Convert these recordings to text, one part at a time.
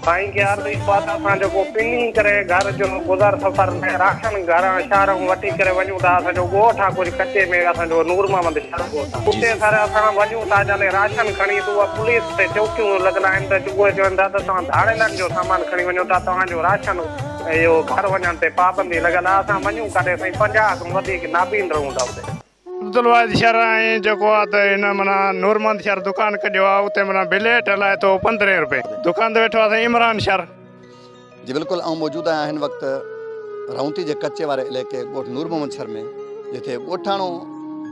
साईं के अर्ज़ बात असां जेको पिनी करे घर जो गुज़र सफ़र में राशन घर शहर वठी करे वञूं था असांजो ॻोठ आहे कुझु कचे में असांजो नूर मोहम्मद शहर ॻोठ आहे उते सर असां वञूं था जाले राशन खणी त उहा पुलिस ते चौकियूं लॻल आहिनि त सुबुह चवनि था त तव्हां धाड़ेलनि जो सामान खणी वञो था तव्हांजो राशन इहो घर वञण ते पाबंदी लॻल आहे असां वञूं काॾे साईं 50 खां वधीक नाबीन रहूं था उते अब्दुलवाद शहर ऐं जेको आहे त हिन माना नूरमंद शहर दुकानु कढियो आहे उते माना बिलेट हलाए थो 15 रुपए दुकान ते वेठो आहे इमरान शहर जी बिल्कुलु ऐं मौजूदु आहियां हिन वक़्तु रौंती जे कचे वारे इलाइक़े ॻोठ नूर मोहम्मद शहर में जिथे ॻोठाणो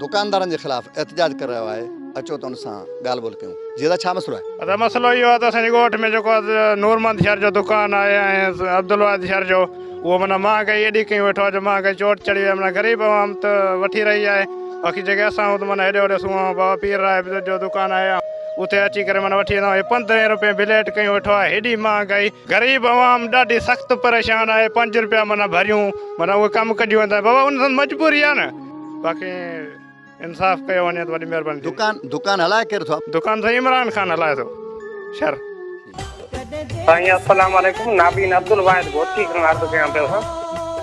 दुकानदारनि जे ख़िलाफ़ु एहतजाज करे रहियो आहे अचो त हुन सां ॻाल्हि ॿोल कयूं जी दादा छा मसइलो आहे त मसइलो इहो आहे त असांजे ॻोठ में जेको आहे नूरमंद शहर जो दुकानु आहे ऐं अब्दुलवाद शहर जो उहो माना महांगाई एॾी कयूं वेठो आहे जो महांगाई चोट चढ़ी आहे माना ग़रीब आवाम त वठी रही आहे बाक़ी जेके असां माना हेॾे होॾे सुवां बाबा पीर राय जो दुकानु आहे उते अची करे माना वठी वेंदा आहियूं 15 रुपए बिलेट कयूं वेठो आहे हेॾी महांगाई ग़रीब आवाम ॾाढी सख़्तु परेशान आहे 5 रुपया माना भरियूं माना उहे कमु कढी वेंदा बाबा उन सां मजबूरी आहे न बाक़ी इंसाफ़ कयो वञे त वॾी महिरबानी दुकान हलाए केरु थो दुकान सां इमरान खान हलाए थो शहर साईं अस्सलाम वालेकुम नाबीन अब्दुल वाहिद गोती खां अर्ज़ु कयां पियो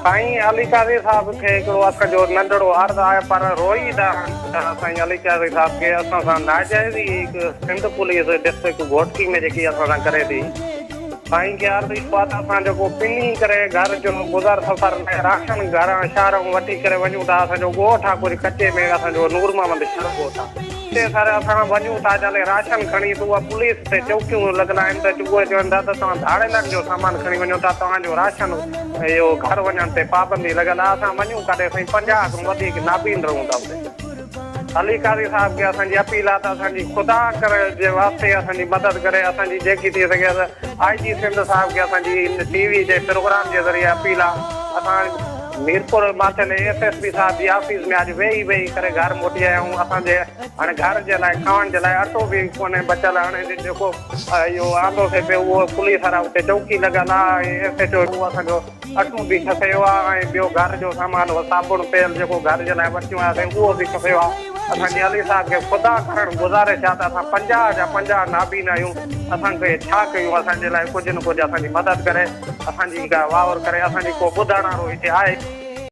साईं अली काज़ी साहब खे हिकिड़ो असांजो नंढड़ो अर्ज़ु आहे पर रोई था साईं अली काज़ी साहब खे असां सां नाजाइज़ी हिकु सिंध पुलिस डिस्ट्रिक्ट घोटकी में जेकी असां सां करे थी साईं खे अर्ज़ु बात असां जेको पिनी करे घर जो गुज़र सफ़र में राशन घर शहर वठी करे वञूं था असांजो ॻोठ आहे कुझु कचे में असांजो नूर मोहम्मद शहर ॻोठ आहे उते सर असां वञूं था जाले राशन खणी त उहा पुलिस ते चौकियूं लॻल आहिनि त सुबुह चवनि था त तव्हां धाड़ेलनि जो सामान खणी वञो था तव्हांजो राशन इहो घर वञण ते पाबंदी लॻल आहे असां वञूं काॾे साईं 50 खां वधीक नाबीन रहूं था उते अली काज़ी साहब खे असांजी अपील आहे त असांजी ख़ुदा करे जे वास्ते असांजी मदद करे असांजी जेकी थी सघे IG सिंध साहब खे असांजी TV जे प्रोग्राम जे ज़रिए अपील आहे असां मीरपुर माथल SSP साहब जी ऑफिस में अॼु वेही करे घर मोटी आया आहियूं असांजे हाणे घर जे लाइ खाइण जे लाइ अटो बि कोन्हे बचियल हाणे जेको इहो आंदो थिए पियो उहो पुलिस वारा उते चौकी लॻल आहे ऐं SHO उहो असांजो अटो बि खसियो आहे ऐं ॿियो घर जो सामान साबुण तेल जेको घर जे लाइ वठियूं हुआसीं उहो बि खसियो आहे असांजी अली साहब खे ख़ुदा करणु गुज़ारिश आहे त असां 50 जा 50 नाबीन आहियूं असांखे छा कयूं असांजे लाइ कुझु न कुझु असांजी मदद करे असांजी का वावर करे असांजी को ॿुधण वारो हिते आहे